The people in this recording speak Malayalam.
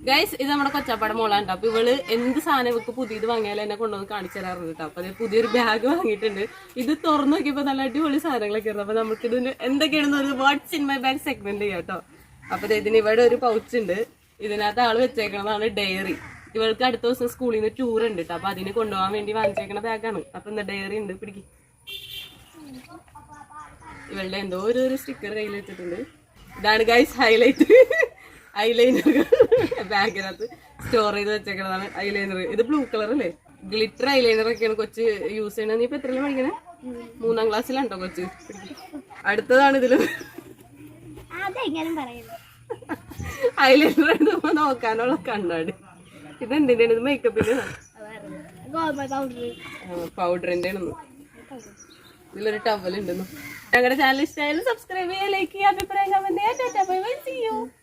ഗൈസ് ഇത് നമ്മുടെ കൊച്ചാപ്പാടെ മോളാണ്. അപ്പൊ ഇവള് എന്ത് സാധനം ഇവക്ക് പുതിയത് വാങ്ങിയാലും എന്നെ കൊണ്ടുവന്ന് കാണിച്ചു തരാറുണ്ട് കേട്ടോ. അപ്പൊ പുതിയൊരു ബാഗ് വാങ്ങിയിട്ടുണ്ട്. ഇത് തുറന്നു നോക്കിയപ്പോ നല്ല അടിപൊളി സാധനങ്ങളൊക്കെ ആയിരുന്നു. അപ്പൊ നമുക്ക് ഇതിന് എന്തൊക്കെയാണെന്ന് ഒരു what's in my bag segment ചെയ്യാം കേട്ടോ. അപ്പൊ ഇതിന് ഇവിടെ ഒരു പൗച്ച് ഉണ്ട്. ഇതിനകത്ത് ആള് വെച്ചേക്കണതാണ് ഡയറി. ഇവൾക്ക് അടുത്ത ദിവസം സ്കൂളിൽ നിന്ന് ടൂർ ഉണ്ട് കേട്ടോ. അപ്പൊ അതിന് കൊണ്ടുപോകാൻ വേണ്ടി വാങ്ങിച്ചേക്കണ ബാഗാണ്. അപ്പൊ എന്താ ഡയറി ഉണ്ട്, പിടിക്കും. ഇവളുടെ എന്തോ ഒരു സ്റ്റിക്കർ കയ്യിൽ വെച്ചിട്ടുണ്ട്. ഇതാണ് ഗൈസ് ഹൈലൈറ്റ്. ഐലൈനർ ബാഗിനകത്ത് സ്റ്റോർ ചെയ്ത് വെച്ചേക്കണതാണ് ഐലൈനർ. ഇത് ബ്ലൂ കളർ അല്ലേ, ഗ്ലിറ്റർ ഐലൈനർ ഒക്കെയാണ് കൊച്ച് യൂസ് ചെയ്യണത്. നീ ഇപ്പൊ എത്രയിലും പഠിക്കണേ? 3ാം ക്ലാസ്സിലാണ്ടോ കൊച്ച്? അടുത്തതാണ് ഇതില് ഐലൈനർ എടുത്തപ്പോ നോക്കാനുള്ള കണ്ണാടി. ഇതെന്തിന്റെ? ഇത് മേക്കപ്പിന്റെ പൗഡറിന്റെ ആണെന്ന്. ഇതിലൊരു ടവൽ ഉണ്ടെന്നു. ഞങ്ങളുടെ ചാനൽ ഇഷ്ടമായാലും സബ്സ്ക്രൈബ് ചെയ്യുക, ലൈക്ക് ചെയ്യുക, അഭിപ്രായം കമന്റ് ചെയ്യാം.